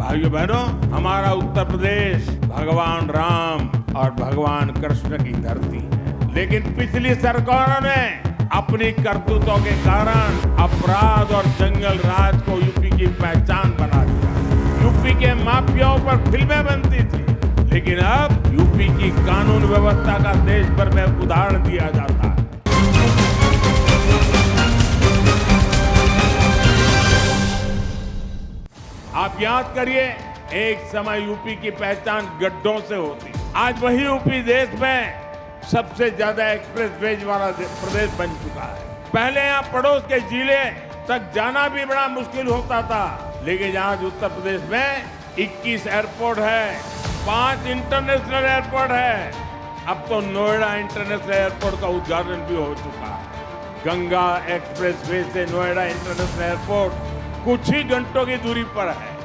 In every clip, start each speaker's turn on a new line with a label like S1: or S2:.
S1: भाइयों बहनों, हमारा उत्तर प्रदेश भगवान राम और भगवान कृष्ण की धरती है, लेकिन पिछली सरकारों ने अपनी करतूतों के कारण अपराध और जंगल राज को यूपी की पहचान बना दिया। यूपी के माफियाओं पर फिल्में बनती थी, लेकिन अब यूपी की कानून व्यवस्था का देश भर में उदाहरण दिया जाता है। आप याद करिए, एक समय यूपी की पहचान गड्ढों से होती, आज वही यूपी देश में सबसे ज्यादा एक्सप्रेसवेज वाला प्रदेश बन चुका है। पहले यहाँ पड़ोस के जिले तक जाना भी बड़ा मुश्किल होता था, लेकिन आज उत्तर प्रदेश में 21 एयरपोर्ट है, 5 इंटरनेशनल एयरपोर्ट है। अब तो नोएडा इंटरनेशनल एयरपोर्ट का उद्घाटन भी हो चुका है। गंगा एक्सप्रेसवे से नोएडा इंटरनेशनल एयरपोर्ट कुछ ही घंटों की दूरी पर है।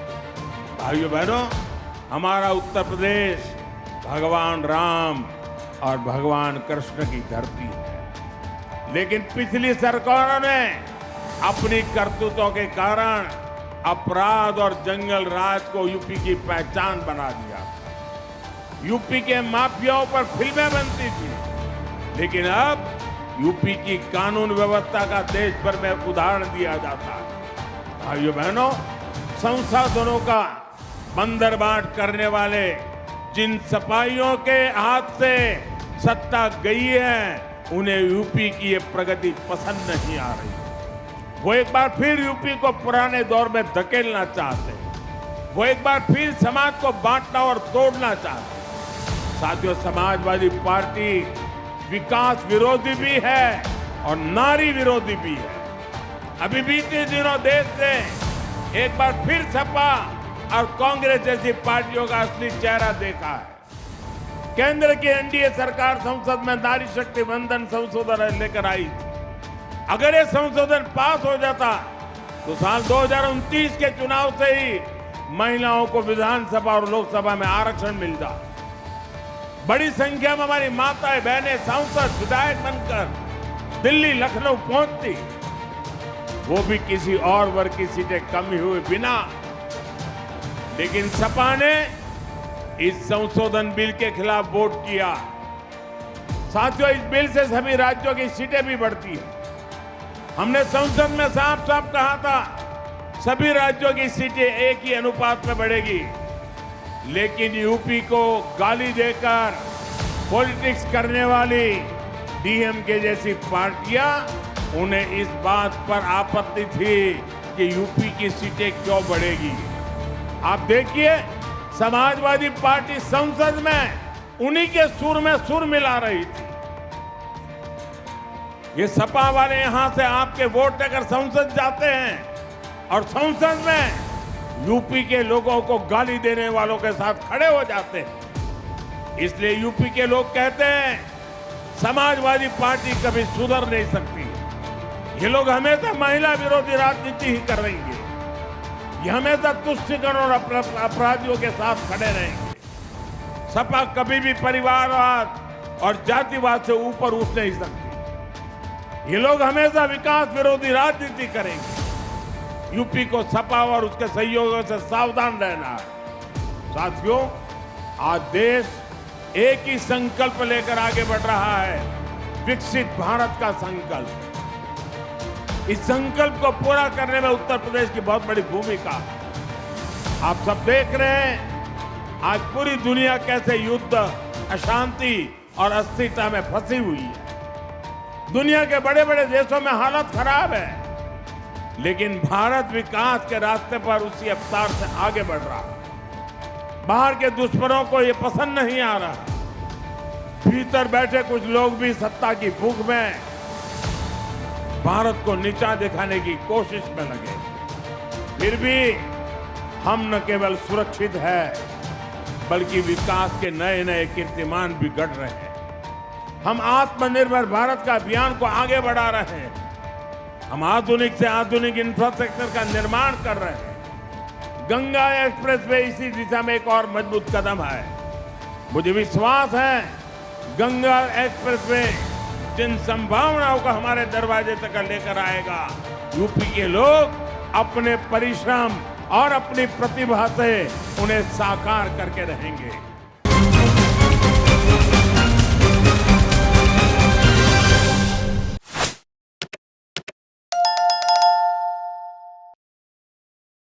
S1: भाइयों बहनों, हमारा उत्तर प्रदेश भगवान राम और भगवान कृष्ण की धरती है, लेकिन पिछली सरकारों ने अपनी करतूतों के कारण अपराध और जंगल राज को यूपी की पहचान बना दिया। यूपी के माफियाओं पर फिल्में बनती थी, लेकिन अब यूपी की कानून व्यवस्था का देश भर में उदाहरण दिया जाता है। भाइयों बहनों, संसाधनों का बंदरबाट करने वाले जिन सिपाहियों के हाथ से सत्ता गई है, उन्हें यूपी की ये प्रगति पसंद नहीं आ रही। वो एक बार फिर यूपी को पुराने दौर में धकेलना चाहते हैं। वो एक बार फिर समाज को बांटना और तोड़ना चाहते हैं। साथियों, समाजवादी पार्टी विकास विरोधी भी है और नारी विरोधी भी है। अभी बीते दिनों देश ने एक बार फिर सपा और कांग्रेस जैसी पार्टियों का असली चेहरा देखा है। केंद्र की एनडीए सरकार संसद में नारी शक्ति वंदन संशोधन लेकर आई थी। अगर ये संशोधन पास हो जाता तो साल 2029 के चुनाव से ही महिलाओं को विधानसभा और लोकसभा में आरक्षण मिल जाता। बड़ी संख्या में हमारी माताएं बहनें सांसद विधायक बनकर दिल्ली लखनऊ पहुंचती, वो भी किसी और वर्ग की सीटें कम हुए बिना। लेकिन सपा ने इस संशोधन बिल के खिलाफ वोट किया। साथियों, इस बिल से सभी राज्यों की सीटें भी बढ़ती हैं। हमने संसद में साफ साफ कहा था, सभी राज्यों की सीटें एक ही अनुपात में बढ़ेगी, लेकिन यूपी को गाली देकर पॉलिटिक्स करने वाली डीएमके जैसी पार्टियां, उन्हें इस बात पर आपत्ति थी कि यूपी की सीटें क्यों बढ़ेगी। आप देखिए, समाजवादी पार्टी संसद में उन्हीं के सुर में सुर मिला रही थी। ये सपा वाले यहां से आपके वोट लेकर संसद जाते हैं और संसद में यूपी के लोगों को गाली देने वालों के साथ खड़े हो जाते हैं। इसलिए यूपी के लोग कहते हैं, समाजवादी पार्टी कभी सुधर नहीं सकती। ये लोग हमेशा महिला विरोधी राजनीति ही करेंगे। ये हमेशा तुष्टिकरण और अपराधियों के साथ खड़े रहेंगे। सपा कभी भी परिवारवाद और जातिवाद से ऊपर उठ नहीं सकती। ये लोग हमेशा विकास विरोधी राजनीति करेंगे। यूपी को सपा और उसके सहयोगियों से सावधान रहना है। साथियों, आज देश एक ही संकल्प लेकर आगे बढ़ रहा है, विकसित भारत का संकल्प। इस संकल्प को पूरा करने में उत्तर प्रदेश की बहुत बड़ी भूमिका है। आप सब देख रहे हैं, आज पूरी दुनिया कैसे युद्ध, अशांति और अस्थिरता में फंसी हुई है। दुनिया के बड़े बड़े देशों में हालत खराब है, लेकिन भारत विकास के रास्ते पर उसी रफ्तार से आगे बढ़ रहा है। बाहर के दुश्मनों को ये पसंद नहीं आ रहा। भीतर बैठे कुछ लोग भी सत्ता की भूख में भारत को नीचा दिखाने की कोशिश में लगे। फिर भी हम न केवल सुरक्षित है, बल्कि विकास के नए नए कीर्तिमान भी गढ़ रहे हैं। हम आत्मनिर्भर भारत का अभियान को आगे बढ़ा रहे हैं। हम आधुनिक से आधुनिक इंफ्रास्ट्रक्चर का निर्माण कर रहे हैं। गंगा एक्सप्रेसवे इसी दिशा में एक और मजबूत कदम है। मुझे विश्वास है, गंगा एक्सप्रेसवे जिन संभावनाओं को हमारे दरवाजे तक लेकर आएगा, यूपी के लोग अपने परिश्रम और अपनी प्रतिभा से उन्हें साकार करके रहेंगे।